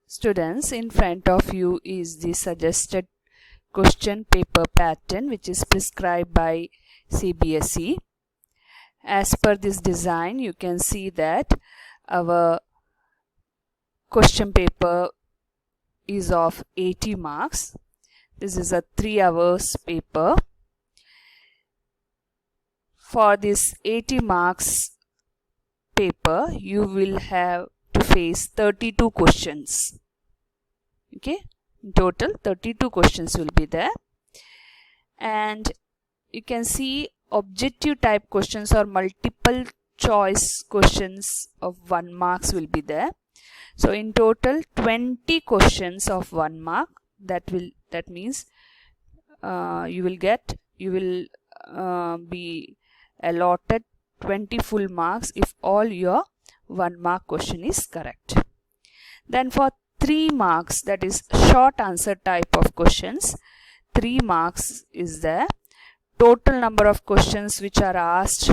Students, in front of you is the suggested question paper pattern which is prescribed by CBSE. As per this design, you can see that our question paper is of 80 marks. This is a 3 hours paper. For this 80 marks paper, you will have to face 32 questions. Okay, in total 32 questions will be there, and you can see objective type questions or multiple choice questions of 1 marks will be there. So in total 20 questions of 1 mark. That means you will be allotted 20 full marks if all your 1 mark question is correct. Then for 3 marks, that is short answer type of questions, 3 marks is there. Total number of questions which are asked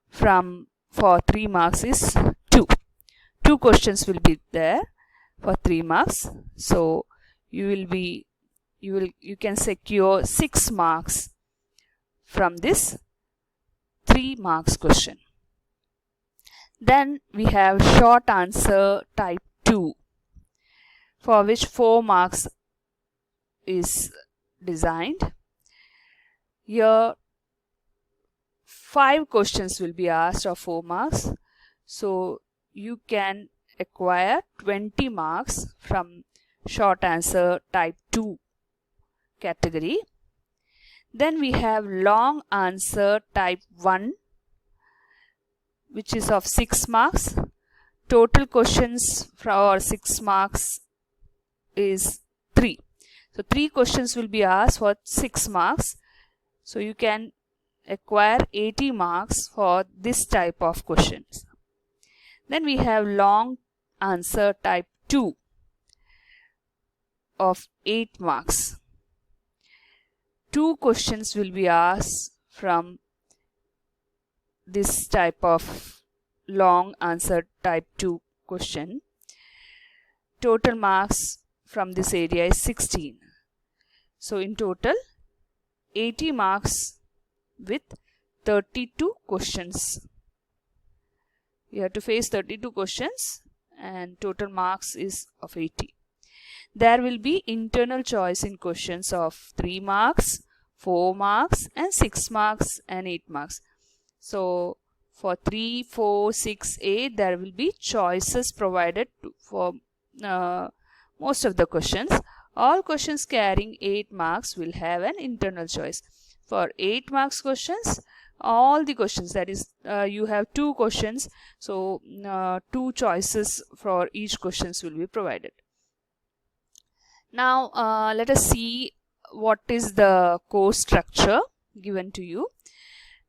for 3 marks is 2. 2 questions will be there for 3 marks. So you can secure 6 marks from this 3 marks question. Then we have short answer type 2, for which 4 marks is designed. Here 5 questions will be asked of 4 marks. So you can acquire 20 marks from short answer type 2 category. Then we have long answer type 1, which is of 6 marks. Total questions for 6 marks is 3. So 3 questions will be asked for 6 marks. So you can acquire 80 marks for this type of questions. Then we have long answer type 2 of 8 marks. 2 questions will be asked from this type of long answer type 2 question. Total marks from this area is 16. So in total 80 marks with 32 questions. You have to face 32 questions and total marks is of 80. There will be internal choice in questions of 3 marks, 4 marks and 6 marks and 8 marks. So for 3, 4, 6, 8 there will be choices provided for most of the questions. All questions carrying 8 marks will have an internal choice. For 8 marks questions, all the questions, that is you have 2 questions, so 2 choices for each questions will be provided. Now let us see what is the course structure given to you.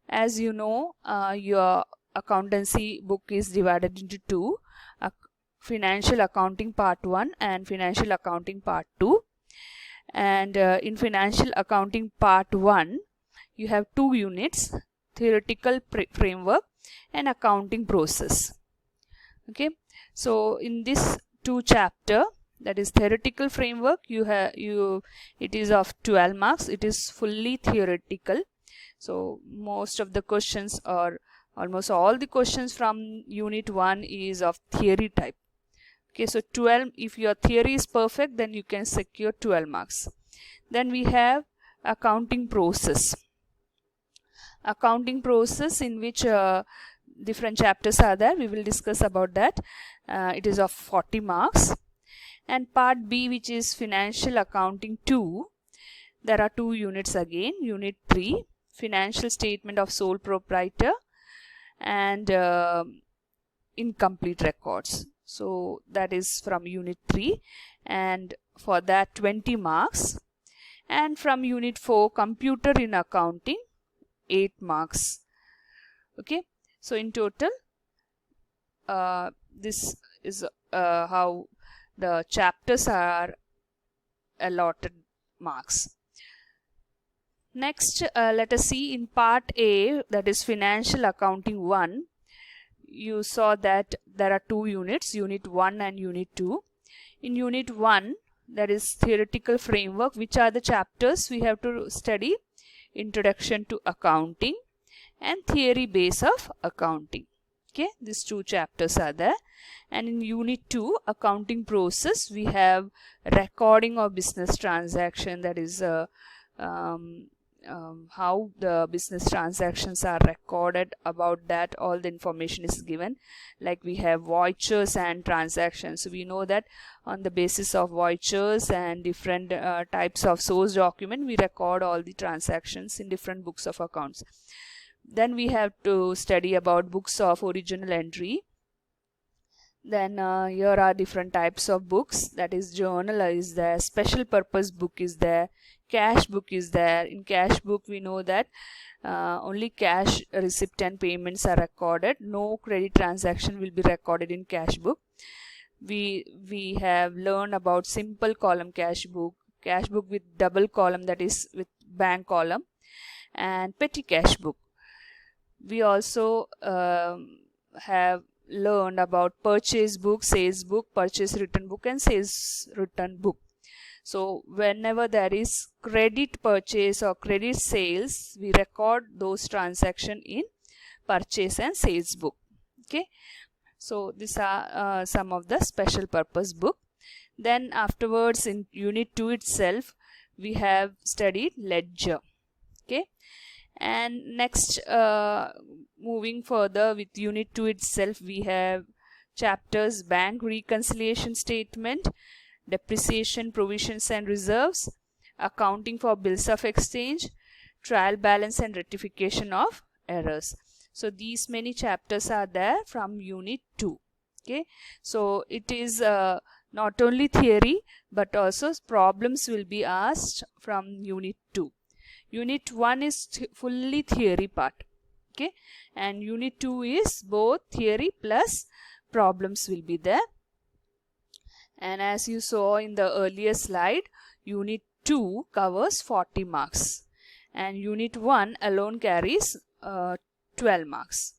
As you know, your accountancy book is divided into 2, financial accounting part 1 and financial accounting part 2. And in financial accounting part 1 you have 2 units, theoretical framework and accounting process. Okay, so in this 2 chapter, that is theoretical framework, it is of 12 marks. It is fully theoretical. So most of the questions, or almost all the questions from unit 1 is of theory type. Okay, so 12, if your theory is perfect, then you can secure 12 marks. Then we have accounting process. Accounting process, in which different chapters are there. We will discuss about that. It is of 40 marks. And part B, which is financial accounting 2, there are 2 units again. Unit 3, financial statement of sole proprietor and incomplete records. So that is from unit 3, and for that 20 marks. And from unit 4, computer in accounting, 8 marks. Okay, so in total this is how the chapters are allotted marks. Next, let us see in part A, that is financial accounting 1. You saw that there are 2 units, unit 1 and unit 2. In Unit 1, that is theoretical framework, which are the chapters we have to study? Introduction to Accounting and Theory Base of Accounting. Okay, these two chapters are there. And in Unit 2, Accounting Process, we have recording of business transaction, that is how the business transactions are recorded. About that, all the information is given. Like we have vouchers and transactions. So we know that on the basis of vouchers and different types of source document, we record all the transactions in different books of accounts. Then we have to study about books of original entry. Then here are different types of books, that is journal is there, special purpose book is there, cash book is there. In cash book we know that only cash receipt and payments are recorded. No credit transaction will be recorded in cash book. We have learned about simple column cash book with double column, that is with bank column, and petty cash book. We also have learned about purchase book, sales book, purchase return book, and sales return book. So whenever there is credit purchase or credit sales, we record those transactions in purchase and sales book. Okay, so these are some of the special purpose book. Then afterwards, in Unit 2 itself, we have studied ledger. Okay, and next, moving further with Unit 2 itself, we have chapters bank reconciliation statement, depreciation, provisions and reserves, accounting for bills of exchange, trial balance and rectification of errors. So these many chapters are there from Unit 2. Okay, so it is not only theory but also problems will be asked from Unit 2. Unit 1 is fully theory part. Okay, and Unit 2 is both theory plus problems will be there. And as you saw in the earlier slide, Unit 2 covers 40 marks and Unit 1 alone carries 12 marks.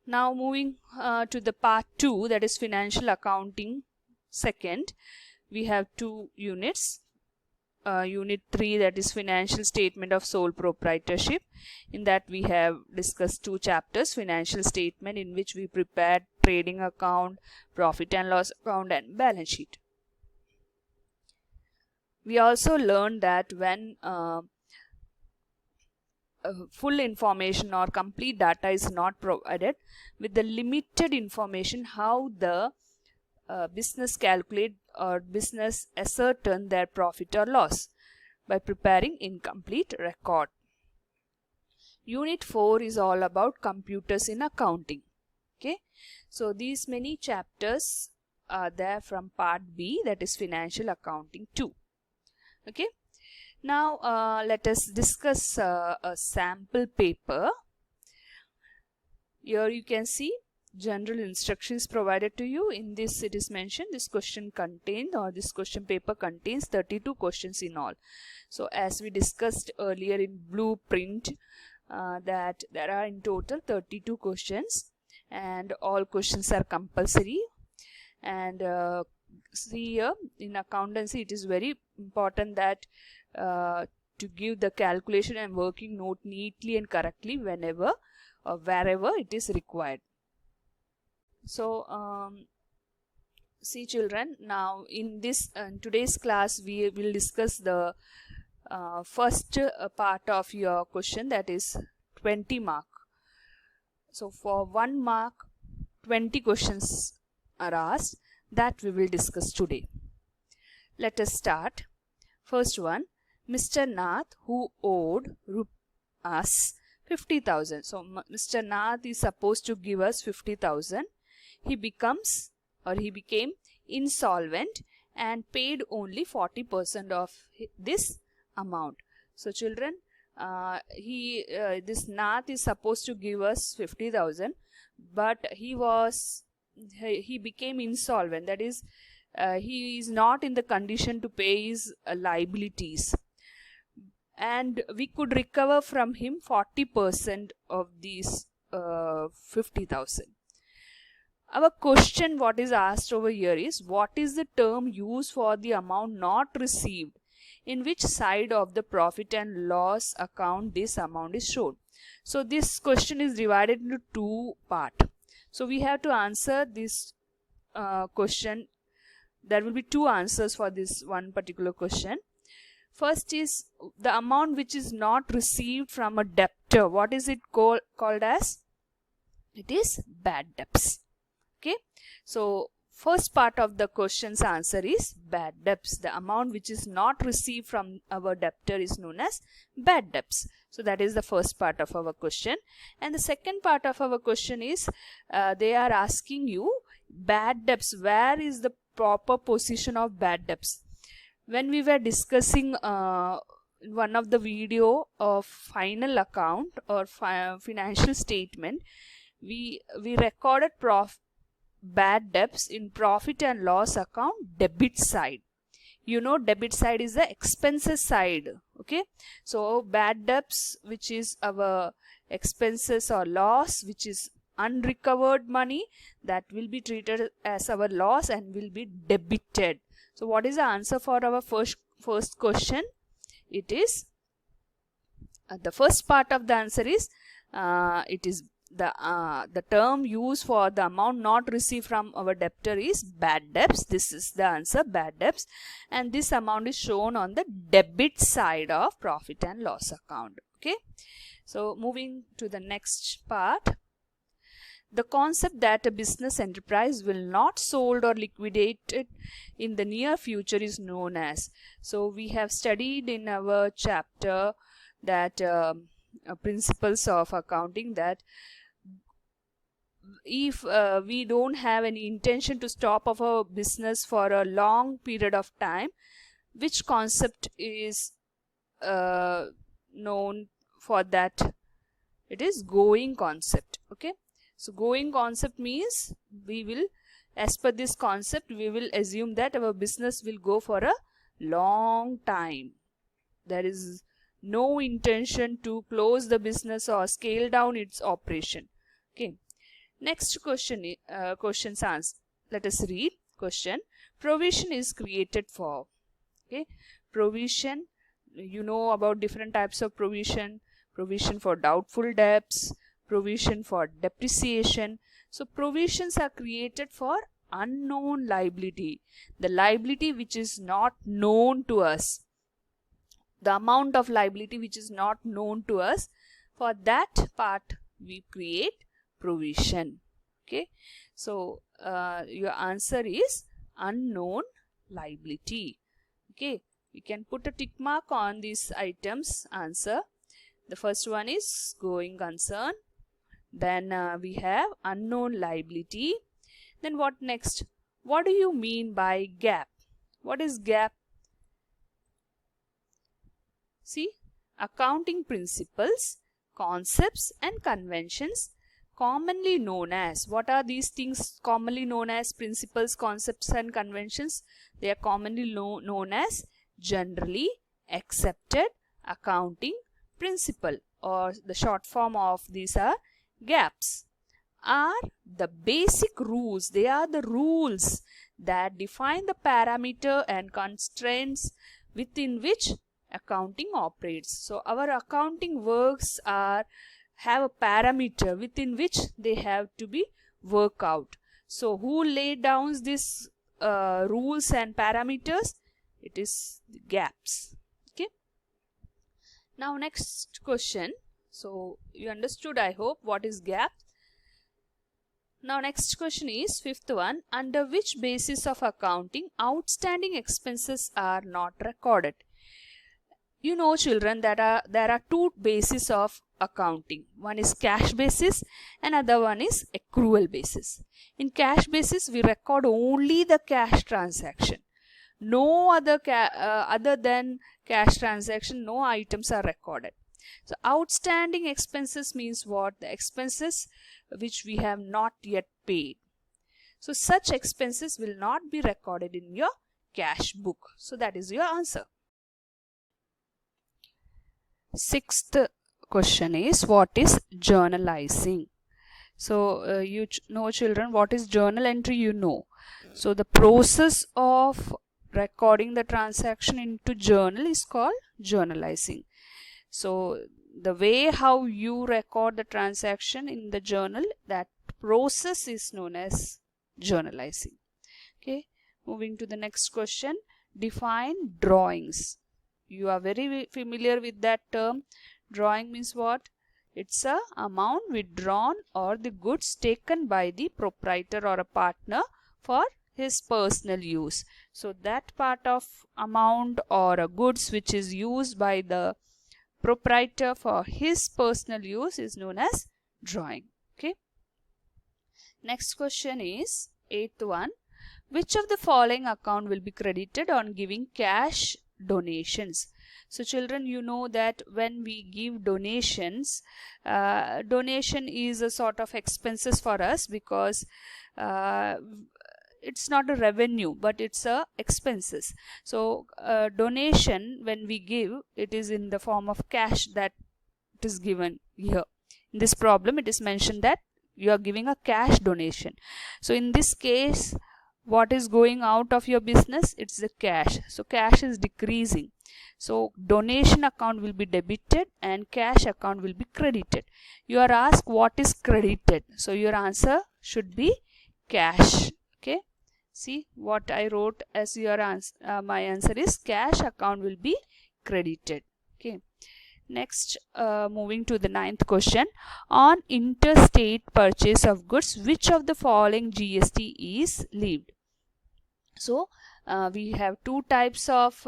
Now moving to the part 2, that is financial accounting second, we have two units. Unit 3, that is financial statement of sole proprietorship. In that we have discussed two chapters, financial statement, in which we prepared trading account, profit and loss account and balance sheet. We also learned that when full information or complete data is not provided, with the limited information, how the business calculate or business ascertain their profit or loss by preparing incomplete record. Unit 4 is all about computers in accounting. Okay, so these many chapters are there from part B, that is financial accounting 2. Okay, now let us discuss a sample paper. Here you can see general instructions provided to you. In this it is mentioned this question contained, or this question paper contains 32 questions in all. So as we discussed earlier in blueprint, that there are in total 32 questions and all questions are compulsory. And see here, in accountancy it is very important that to give the calculation and working note neatly and correctly whenever or wherever it is required. So see children, now in this today's class we will discuss the first part of your question, that is 20 mark. So for 1 mark 20 questions are asked, that we will discuss today. Let us start. First one, Mr. Nath, who owed us 50,000. So Mr. Nath is supposed to give us 50,000. He became insolvent and paid only 40% of this amount. So children, this Nath is supposed to give us 50,000, but he became insolvent. That is, he is not in the condition to pay his liabilities, and we could recover from him 40% of these 50,000. our question what is asked over here is, what is the term used for the amount not received? In which side of the profit and loss account this amount is shown? So this question is divided into two parts. So we have to answer this question. There will be two answers for this one particular question. First is the amount which is not received from a debtor. What is it called as? It is bad debts. Okay. So first part of the question's answer is bad debts. The amount which is not received from our debtor is known as bad debts. So that is the first part of our question. And the second part of our question is they are asking you bad debts. Where is the proper position of bad debts? When we were discussing one of the video of final account or financial statement, we recorded bad debts in profit and loss account debit side. You know, debit side is the expenses side. Okay, so bad debts, which is our expenses or loss, which is unrecovered money, that will be treated as our loss and will be debited. So what is the answer for our first question? It is the first part of the answer is it is the term used for the amount not received from our debtor is bad debts. This is the answer, bad debts, and this amount is shown on the debit side of profit and loss account. Okay, so moving to the next part. The concept that a business enterprise will not sold or liquidated in the near future is known as. So we have studied in our chapter that principles of accounting, that if we don't have any intention to stop our business for a long period of time, which concept is known for that? It is going concept. Okay. So going concept means we will, as per this concept, we will assume that our business will go for a long time. There is no intention to close the business or scale down its operation. Okay. Next question, questions answer. Let us read question. Provision is created for. Okay. Provision, you know about different types of provision. Provision for doubtful debts, provision for depreciation. So provisions are created for unknown liability, the liability which is not known to us, the amount of liability which is not known to us. For that part we create provision. Okay, so your answer is unknown liability. Okay, we can put a tick mark on these items answer. The first one is going concern. Then we have unknown liability. Then what next? What do you mean by GAAP? What is GAAP? See, accounting principles, concepts and conventions commonly known as. What are these things commonly known as? Principles, concepts and conventions. They are commonly known as generally accepted accounting principle, or the short form of these are GAAPs, are the basic rules. They are the rules that define the parameter and constraints within which accounting operates. So our accounting works have a parameter within which they have to be worked out. So who laid down these rules and parameters? It is the GAAPs. Okay. Now next question. So you understood, I hope, what is GAAP. Now next question is fifth one. Under which basis of accounting outstanding expenses are not recorded? You know, children, that there are two bases of accounting. One is cash basis and other one is accrual basis. In cash basis we record only the cash transaction. No other other than cash transaction, no items are recorded. So outstanding expenses means what? The expenses which we have not yet paid. So such expenses will not be recorded in your cash book. So that is your answer. Sixth question is, what is journalizing? So you know, children, what is journal entry, you know. So the process of recording the transaction into journal is called journalizing. So the way how you record the transaction in the journal, that process is known as journalizing. Okay, moving to the next question. Define drawings. You are very familiar with that term. Drawing means what? It's a amount withdrawn or the goods taken by the proprietor or a partner for his personal use. So that part of amount or a goods which is used by the proprietor for his personal use is known as drawing. Okay. Next question is 8th one. Which of the following account will be credited on giving cash donations? So children, you know that when we give donations, donation is a sort of expenses for us, because it's not a revenue but it's a expenses. So donation, when we give, it is in the form of cash that it is given here. In this problem it is mentioned that you are giving a cash donation. So in this case, what is going out of your business? It's the cash. So cash is decreasing. So donation account will be debited and cash account will be credited. You are asked what is credited. So your answer should be cash. Okay. See what I wrote as your answer. My answer is cash account will be credited. Okay. Next, moving to the 9th question. On interstate purchase of goods, which of the following GST is levied? So we have two types of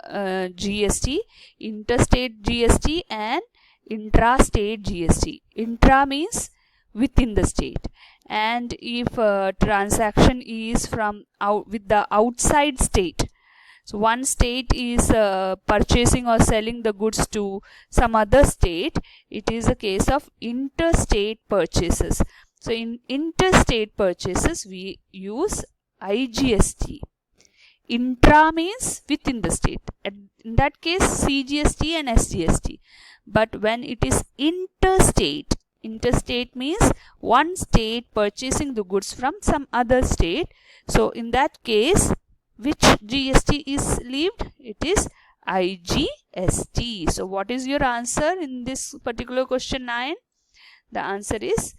GST: interstate GST and intrastate GST. Intra means within the state, and if a transaction is from with the outside state, so one state is purchasing or selling the goods to some other state, it is a case of interstate purchases. So in interstate purchases we use IGST. Intra means within the state. In that case, CGST and SGST. But when it is interstate, interstate means one state purchasing the goods from some other state. So in that case, which GST is levied? It is IGST. So what is your answer in this particular question 9? The answer is,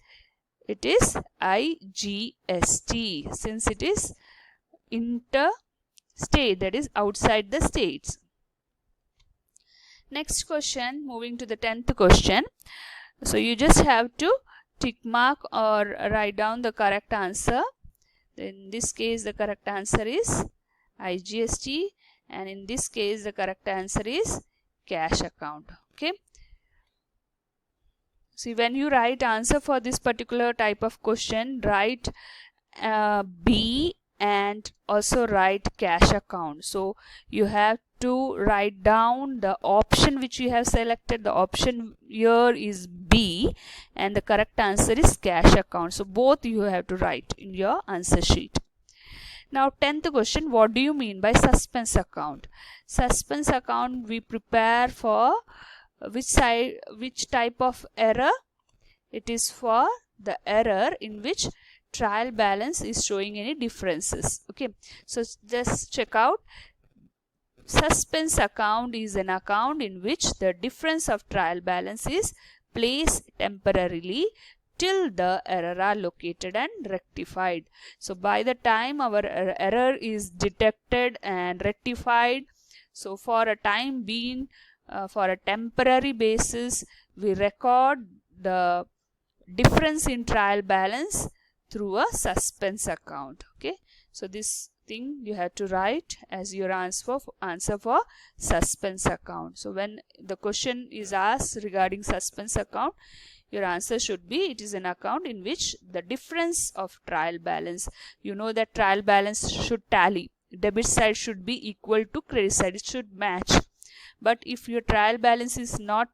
it is IGST, since it is interstate, that is outside the states. Next question, moving to the 10th question. So you just have to tick mark or write down the correct answer. In this case the correct answer is IGST, and in this case the correct answer is cash account. Okay. See, when you write answer for this particular type of question, write B and also write cash account. So you have to write down the option which you have selected. The option here is B and the correct answer is cash account. So both you have to write in your answer sheet. Now 10th question, what do you mean by suspense account? Suspense account we prepare for which type of error? It is for the error in which trial balance is showing any differences. Okay, so just check out. Suspense account is an account in which the difference of trial balance is placed temporarily till the error are located and rectified. So by the time our error is detected and rectified, so for a time being, for a temporary basis, we record the difference in trial balance through a suspense account. Okay, so this thing you have to write as your answer for suspense account. So when the question is asked regarding suspense account, your answer should be, it is an account in which the difference of trial balance, you know that trial balance should tally, debit side should be equal to credit side, it should match. But if your trial balance is not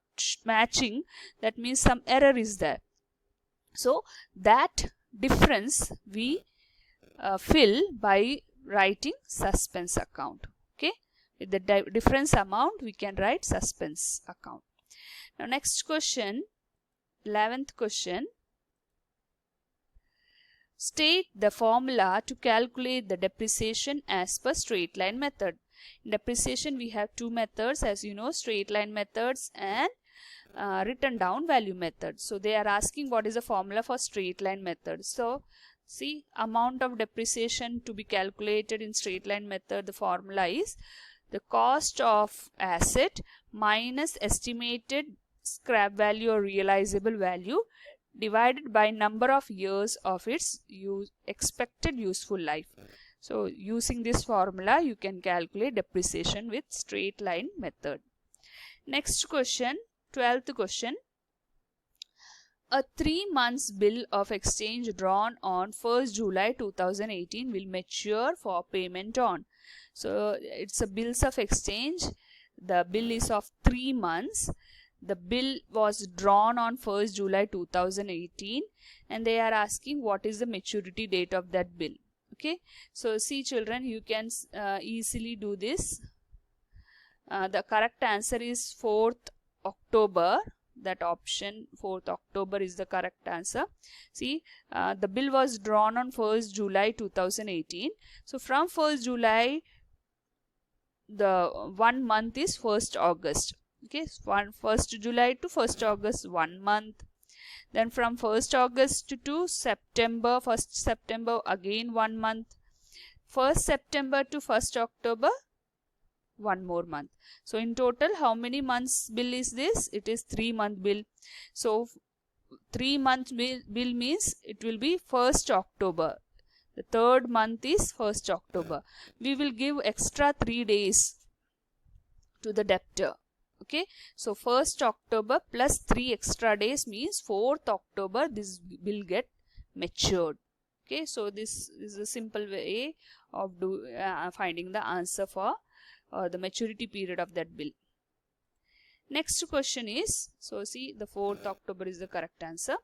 matching, that means some error is there. So that difference we fill by writing suspense account. Okay, with the difference amount we can write suspense account. Now next question, 11th question. State the formula to calculate the depreciation as per straight line method. In depreciation we have two methods, as you know, straight line methods and written down value method. So they are asking what is the formula for straight line method. So see, amount of depreciation to be calculated in straight line method, the formula is the cost of asset minus estimated scrap value or realizable value divided by number of years of its expected useful life. So using this formula you can calculate depreciation with straight line method. Next question, 12th question. A 3 months bill of exchange drawn on 1st July 2018 will mature for payment on. So it's a bills of exchange. The bill is of 3 months. The bill was drawn on 1st July 2018 and they are asking what is the maturity date of that bill. Okay, so see children, you can easily do this. The correct answer is 4th October. That option 4th October is the correct answer. See, the bill was drawn on 1st July 2018. So from 1st July, the 1 month is 1st August. Okay, 1st July to 1st August, 1 month. Then from 1st August to September, 1st September, again 1 month. 1st September to 1st October, 1 more month. So in total, how many months bill is this? It is 3 month bill. So 3 month bill means it will be 1st October. The third month is 1st October. We will give extra 3 days to the debtor. Okay, so 1st October plus 3 extra days means 4th October this will get matured. Okay, so this is a simple way of finding the answer for the maturity period of that bill. Next question is, so see, the 4th October is the correct answer.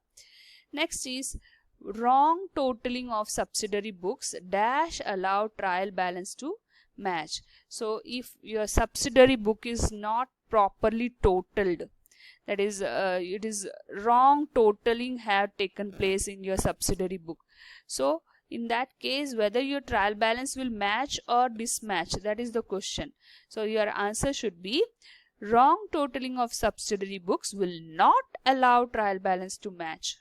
Next is wrong totaling of subsidiary books dash allow trial balance to match. So if your subsidiary book is not properly totaled, that is it is wrong totaling have taken place in your subsidiary book. So in that case, whether your trial balance will match or mismatch, that is the question. So your answer should be wrong totaling of subsidiary books will not allow trial balance to match.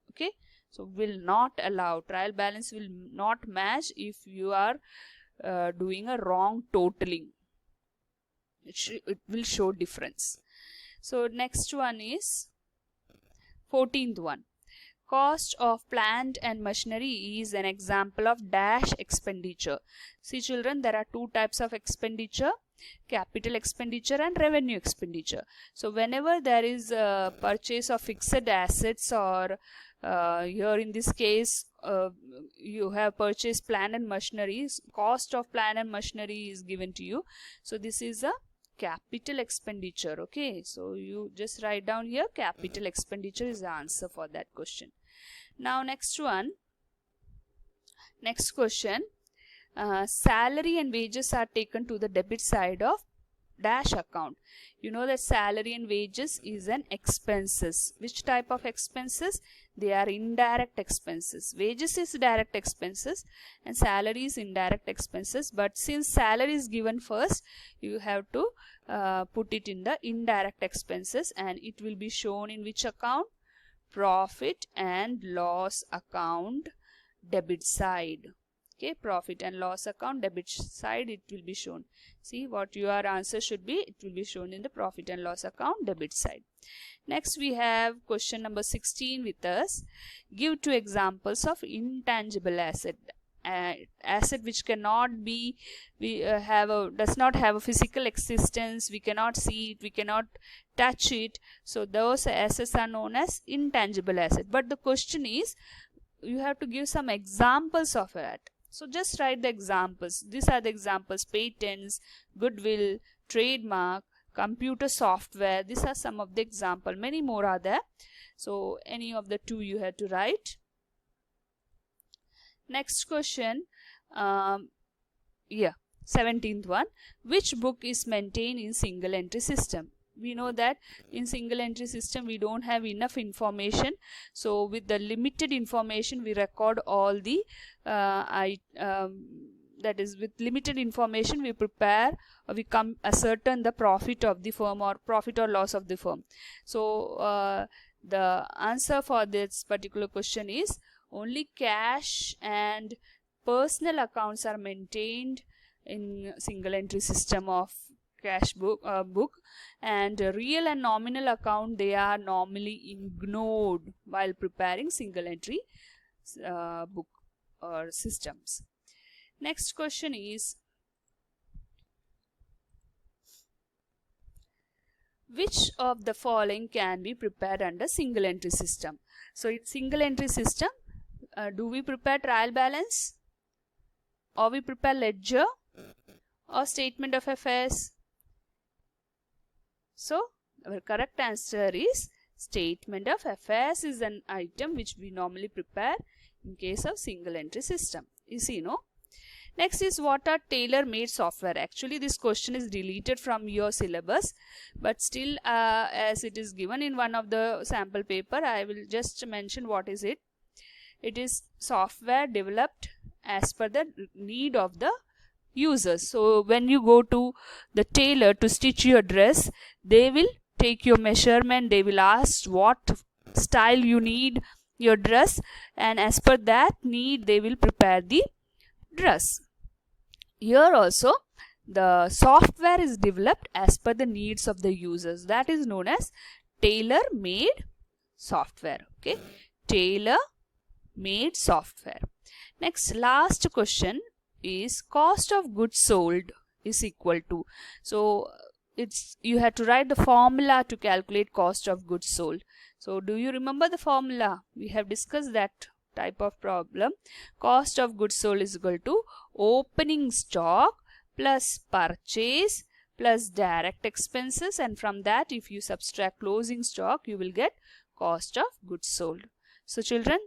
Okay, so will not allow, trial balance will not match if you are doing a wrong totaling. It will show difference. So next one is 14th one. Cost of plant and machinery is an example of dash expenditure. See children, there are two types of expenditure: capital expenditure and revenue expenditure. So whenever there is a purchase of fixed assets, or here in this case you have purchased plant and machinery, cost of plant and machinery is given to you. So this is a capital expenditure. Okay, so you just write down here capital expenditure is the answer for that question. Now next one, next question, salary and wages are taken to the debit side of dash account. You know that salary and wages is an expenses. Which type of expenses? They are indirect expenses. Wages is direct expenses and salary is indirect expenses. But since salary is given first, you have to put it in the indirect expenses, and it will be shown in which account? Profit and loss account, debit side. Okay, profit and loss account, debit side, it will be shown. See what your answer should be, it will be shown in the profit and loss account, debit side. Next we have question number 16 with us. Give two examples of intangible asset. Asset which cannot be, does not have a physical existence, we cannot see it, we cannot touch it. So those assets are known as intangible asset. But the question is, you have to give some examples of it. So just write the examples. These are the examples: patents, goodwill, trademark, computer software. These are some of the examples. Many more are there. So any of the two you have to write. Next question, 17th one. Which book is maintained in single entry system? we know that in single entry system we don't have enough information. So with the limited information we record all the that is, with limited information we prepare, we come ascertain the profit of the firm or profit or loss of the firm. So the answer for this particular question is only cash and personal accounts are maintained in single entry system of cash book, and real and nominal account, they are normally ignored while preparing single entry book or systems. Next question is, which of the following can be prepared under single entry system? So it's single entry system. Do we prepare trial balance, or we prepare ledger, or statement of affairs? So our correct answer is statement of affairs is an item which we normally prepare in case of single entry system. Easy, no? Next is, what are tailor-made software? Actually this question is deleted from your syllabus, but still as it is given in one of the sample paper, I will just mention what is it. It is software developed as per the need of the users. So when you go to the tailor to stitch your dress, they will take your measurement, they will ask what style you need your dress, and as per that need they will prepare the dress. Here also the software is developed as per the needs of the users. That is known as tailor-made software. Okay, tailor-made software. Next, last question is, cost of goods sold is equal to. So it's, you have to write the formula to calculate cost of goods sold. So do you remember the formula? We have discussed that type of problem. Cost of goods sold is equal to opening stock plus purchase plus direct expenses, and from that if you subtract closing stock you will get cost of goods sold. So children,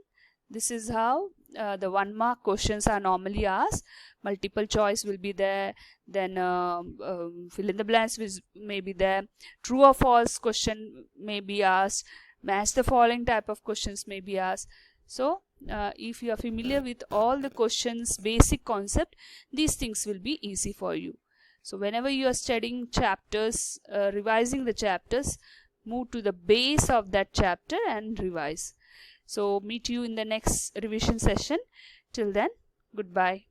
this is how the 1 mark questions are normally asked. Multiple choice will be there, then fill in the blanks may be there, true or false question may be asked, match the following type of questions may be asked. So if you are familiar with all the questions, basic concept, these things will be easy for you. So whenever you are studying chapters, revising the chapters, move to the base of that chapter and revise. So meet you in the next revision session. Till then, goodbye.